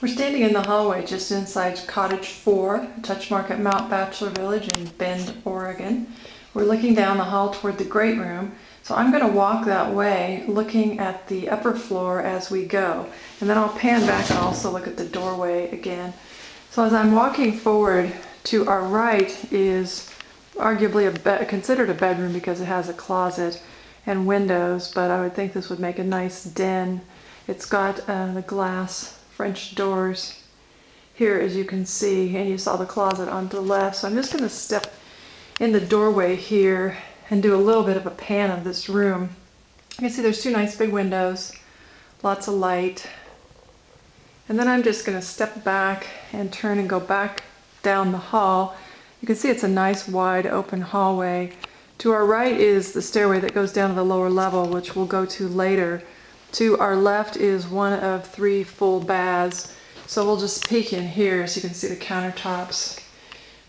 We're standing in the hallway just inside Cottage 4, a touch mark at Mount Bachelor Village in Bend, Oregon. We're looking down the hall toward the great room, so I'm going to walk that way looking at the upper floor as we go. And then I'll pan back and also look at the doorway again. So as I'm walking forward, to our right is arguably considered a bedroom because it has a closet and windows, but I would think this would make a nice den. It's got the glass French doors here, as you can see, and you saw the closet on the left. So I'm just going to step in the doorway here and do a little bit of a pan of this room. You can see there's two nice big windows, lots of light. And then I'm just going to step back and turn and go back down the hall. You can see it's a nice wide open hallway. To our right is the stairway that goes down to the lower level, which we'll go to later. To our left is one of 3 full baths. So we'll just peek in here so you can see the countertops.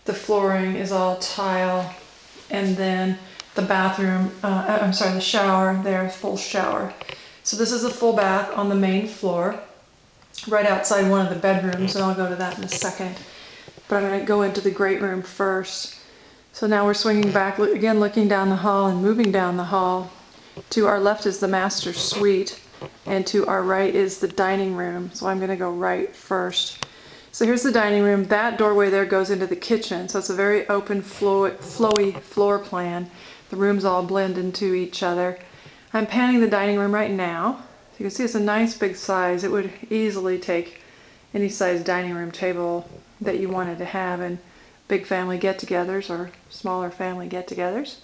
The flooring is all tile. And then the bathroom, the shower there, full shower. So this is a full bath on the main floor, right outside one of the bedrooms, and I'll go to that in a second. But I'm going to go into the great room first. So now we're swinging back, again looking down the hall and moving down the hall. To our left is the master suite, and to our right is the dining room. So I'm going to go right first. So here's the dining room. That doorway there goes into the kitchen. So it's a very open, flowy floor plan. The rooms all blend into each other. I'm panning the dining room right now. So you can see it's a nice big size. It would easily take any size dining room table that you wanted to have in big family get-togethers or smaller family get-togethers.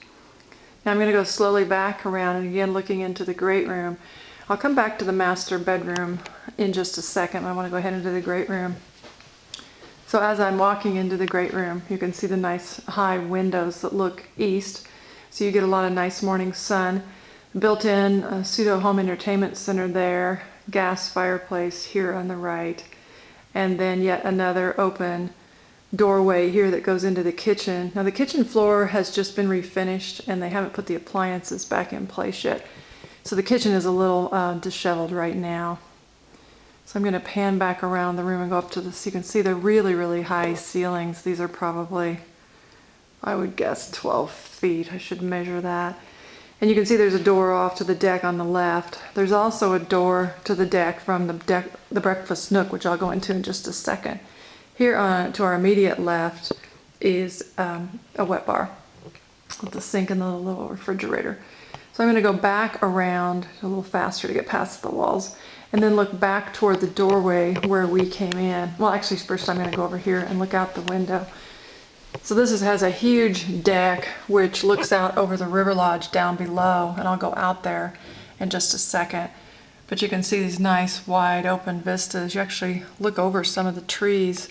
Now I'm going to go slowly back around and again looking into the great room. I'll come back to the master bedroom in just a second. I want to go ahead into the great room. So as I'm walking into the great room, you can see the nice high windows that look east. So you get a lot of nice morning sun. Built-in pseudo home entertainment center there, gas fireplace here on the right, and then yet another open doorway here that goes into the kitchen. Now the kitchen floor has just been refinished and they haven't put the appliances back in place yet. So the kitchen is a little disheveled right now. So I'm going to pan back around the room and go up to this. So you can see the really, really high ceilings. These are probably, I would guess, 12 feet. I should measure that. And you can see there's a door off to the deck on the left. There's also a door to the deck from the breakfast nook, which I'll go into in just a second. Here to our immediate left is a wet bar with the sink and the little refrigerator. So I'm going to go back around a little faster to get past the walls and then look back toward the doorway where we came in. Well, actually first I'm going to go over here and look out the window. So this has a huge deck which looks out over the river lodge down below, and I'll go out there in just a second. But you can see these nice wide open vistas. You actually look over some of the trees.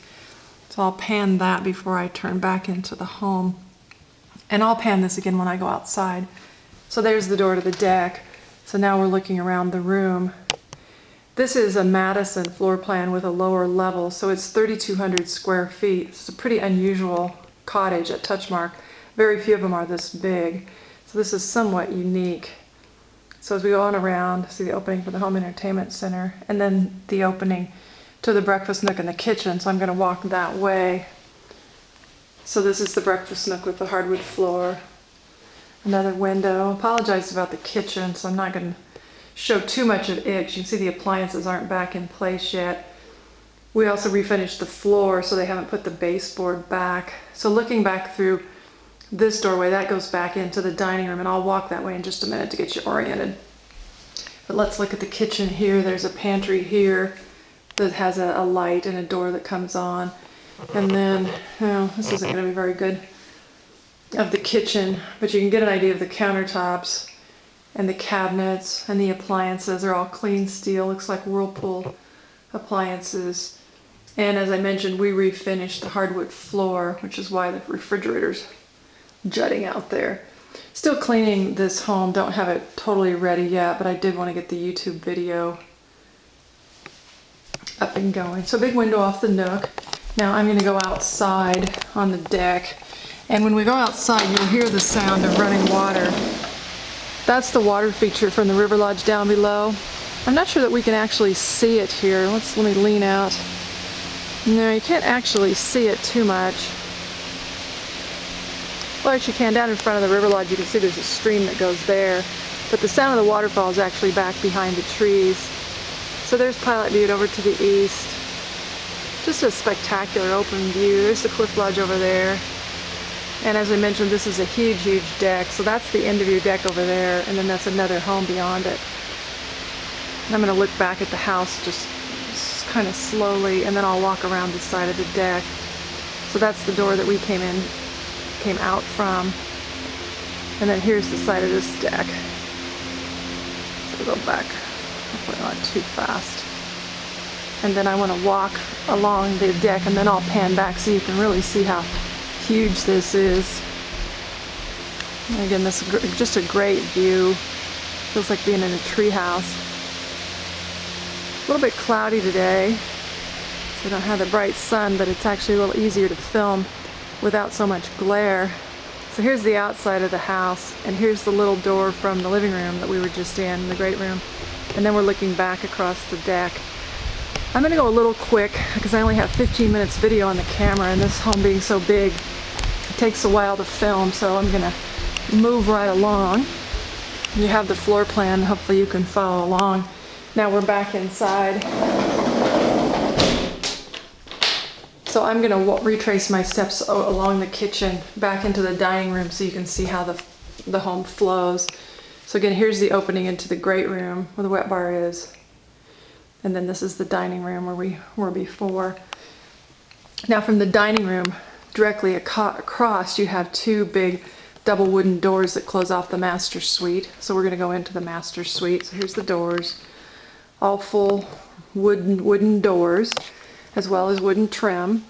So I'll pan that before I turn back into the home. And I'll pan this again when I go outside. So there's the door to the deck. So now we're looking around the room. This is a Madison floor plan with a lower level, so it's 3,200 square feet. It's a pretty unusual cottage at Touchmark. Very few of them are this big. So this is somewhat unique. So as we go on around, see the opening for the home entertainment center, and then the opening to the breakfast nook and the kitchen. So I'm going to walk that way. So this is the breakfast nook with the hardwood floor. Another window. I apologize about the kitchen, so I'm not going to show too much of it. You can see the appliances aren't back in place yet. We also refinished the floor, so they haven't put the baseboard back. So looking back through this doorway, that goes back into the dining room, and I'll walk that way in just a minute to get you oriented. But let's look at the kitchen here. There's a pantry here that has a light and a door that comes on. And then, this isn't going to be very good of the kitchen, but you can get an idea of the countertops and the cabinets and the appliances. They're all clean steel, looks like Whirlpool appliances. And as I mentioned, we refinished the hardwood floor, which is why the refrigerator's jutting out there. Still cleaning this home, don't have it totally ready yet, but I did want to get the YouTube video up and going. So big window off the nook. Now I'm going to go outside on the deck, and when we go outside you'll hear the sound of running water. That's the water feature from the river lodge down below. I'm not sure that we can actually see it here. Let me lean out No, you can't actually see it too much. Well, as you can down in front of the River Lodge, you can see there's a stream that goes there. But the sound of the waterfall is actually back behind the trees. So there's Pilot Butte over to the east. Just a spectacular open view. There's the Cliff Lodge over there. And as I mentioned, this is a huge, huge deck. So that's the end of your deck over there, and then that's another home beyond it. And I'm going to look back at the house just kind of slowly, and then I'll walk around the side of the deck. So that's the door that we came out from. And then here's the side of this deck. So we'll go back, hopefully not too fast. And then I want to walk along the deck, and then I'll pan back so you can really see how huge this is. And again, this is just a great view. Feels like being in a tree house. A little bit cloudy today. We don't have the bright sun, but it's actually a little easier to film without so much glare. So here's the outside of the house, and here's the little door from the living room that we were just in, the great room. And then we're looking back across the deck. I'm going to go a little quick because I only have 15 minutes video on the camera, and this home being so big, it takes a while to film, so I'm going to move right along. You have the floor plan, hopefully you can follow along. Now we're back inside. So I'm going to retrace my steps along the kitchen back into the dining room so you can see how the home flows. So again, here's the opening into the great room where the wet bar is. And then this is the dining room where we were before. Now from the dining room, directly across, you have two big double wooden doors that close off the master suite. So we're going to go into the master suite. So here's the doors, all full wooden doors, as well as wooden trim.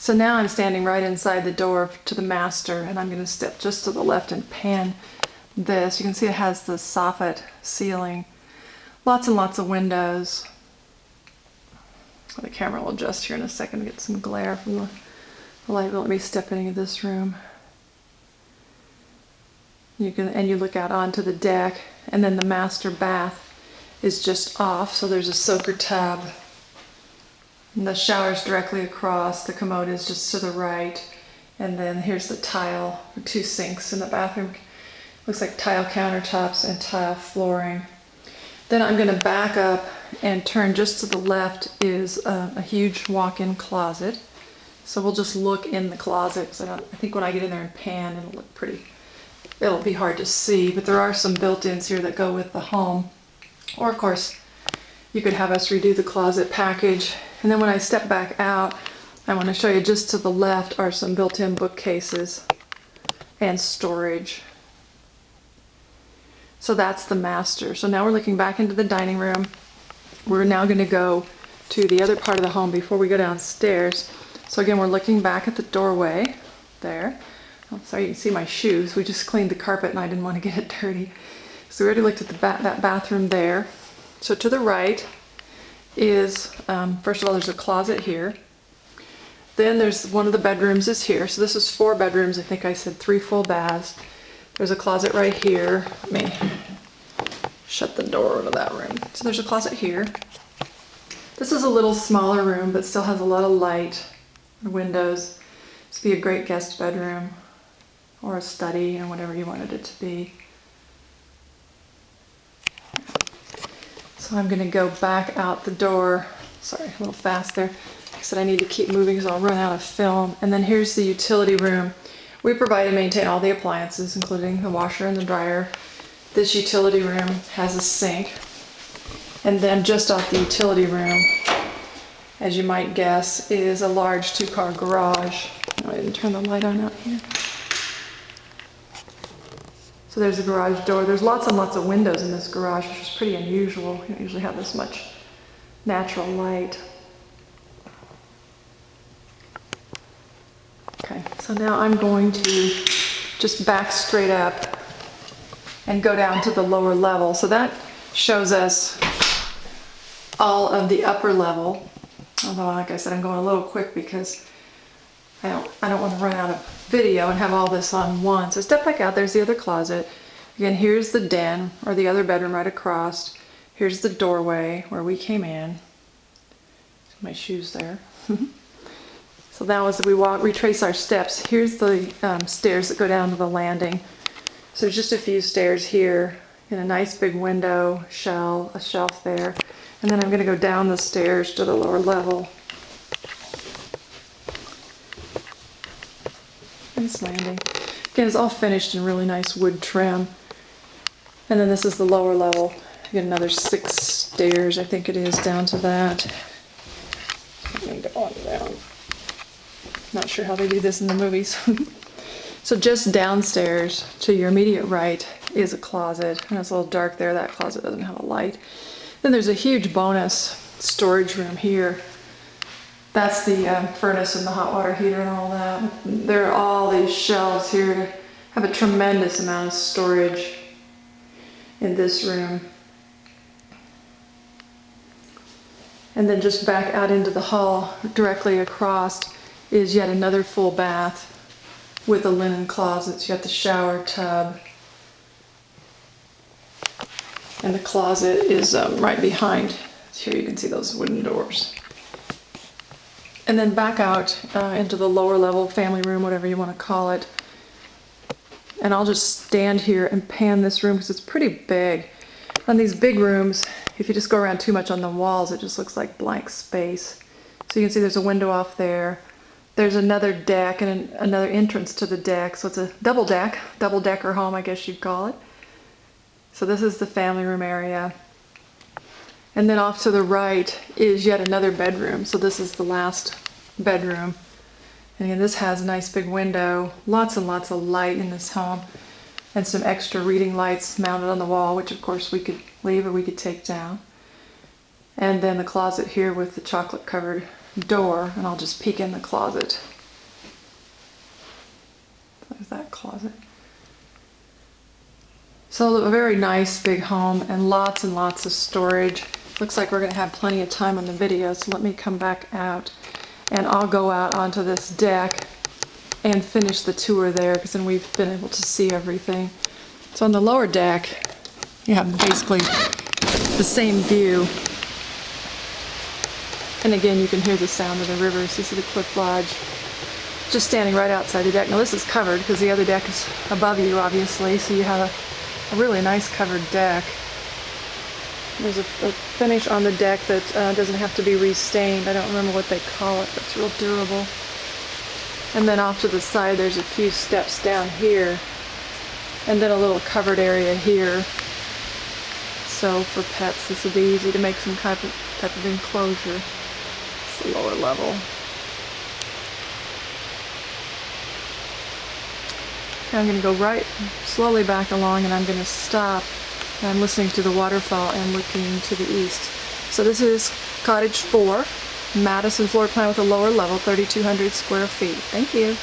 So now I'm standing right inside the door to the master, and I'm going to step just to the left and pan this. You can see it has the soffit ceiling. Lots and lots of windows. The camera will adjust here in a second to get some glare from the light. Let me step into this room. You look out onto the deck, and then the master bath is just off. So there's a soaker tub, and the shower's directly across. The commode is just to the right, and then here's the tile, two sinks in the bathroom. Looks like tile countertops and tile flooring. Then I'm going to back up and turn just to the left is a huge walk-in closet. So we'll just look in the closet, because I think when I get in there and pan, it'll be hard to see, but there are some built-ins here that go with the home. Or of course, you could have us redo the closet package. And then when I step back out, I want to show you just to the left are some built-in bookcases and storage. So that's the master. So now we're looking back into the dining room. We're now going to go to the other part of the home before we go downstairs. So again, we're looking back at the doorway there. Oh, sorry, you can see my shoes. We just cleaned the carpet and I didn't want to get it dirty. So we already looked at that bathroom there. So to the right is, first of all, there's a closet here. Then there's one of the bedrooms is here. So this is 4 bedrooms. I think I said 3 full baths. There's a closet right here. Let me shut the door to that room. So there's a closet here. This is a little smaller room, but still has a lot of light and windows. This would be a great guest bedroom or a study, and whatever you wanted it to be. So I'm going to go back out the door. Sorry, a little fast there. Like I said, I need to keep moving because I'll run out of film. And then here's the utility room. We provide and maintain all the appliances, including the washer and the dryer. This utility room has a sink. And then just off the utility room, as you might guess, is a large 2-car garage. Oh, I didn't turn the light on out here. So there's the garage door. There's lots and lots of windows in this garage, which is pretty unusual. You don't usually have this much natural light. Okay, so now I'm going to just back straight up and go down to the lower level. So that shows us all of the upper level. Although, like I said, I'm going a little quick because I don't want to run out of video and have all this on one. So step back out. There's the other closet. Again, here's the den, or the other bedroom right across. Here's the doorway where we came in. My shoes there. So now as we retrace our steps, here's the stairs that go down to the landing. So there's just a few stairs here, and a nice big window, a shelf there. And then I'm going to go down the stairs to the lower level. Nice landing. Again, it's all finished in really nice wood trim. And then this is the lower level. You get another 6 stairs, I think it is, down to that. I'm going to go on down. Not sure how they do this in the movies. So just downstairs to your immediate right is a closet. And it's a little dark there. That closet doesn't have a light. Then there's a huge bonus storage room here. That's the furnace and the hot water heater and all that. There are all these shelves here to have a tremendous amount of storage in this room. And then just back out into the hall, directly across, is yet another full bath with a linen closet. So you got the shower tub, and the closet is right behind. So here you can see those wooden doors. And then back out into the lower level family room, whatever you want to call it. And I'll just stand here and pan this room because it's pretty big. On these big rooms, if you just go around too much on the walls, it just looks like blank space. So you can see there's a window off there. There's another deck and another entrance to the deck. So it's a double-decker home, I guess you'd call it. So this is the family room area. And then off to the right is yet another bedroom. So this is the last bedroom. And again, this has a nice big window, lots and lots of light in this home, and some extra reading lights mounted on the wall, which of course we could leave or we could take down. And then the closet here with the chocolate covered door, and I'll just peek in the closet. There's that closet. So a very nice big home and lots of storage. Looks like we're going to have plenty of time on the video, so let me come back out and I'll go out onto this deck and finish the tour there, because then we've been able to see everything. So on the lower deck you have basically the same view. And again, you can hear the sound of the river. So you see the Cliff Lodge just standing right outside the deck. Now this is covered because the other deck is above you, obviously, so you have a really nice covered deck. There's a finish on the deck that doesn't have to be restained. I don't remember what they call it, but it's real durable. And then off to the side there's a few steps down here, and then a little covered area here. So for pets this would be easy to make some type of enclosure. It's the lower level. Okay, I'm going to go right slowly back along, and I'm going to stop. I'm listening to the waterfall and looking to the east. So this is Cottage 4, Madison floor plan with a lower level, 3,200 square feet. Thank you.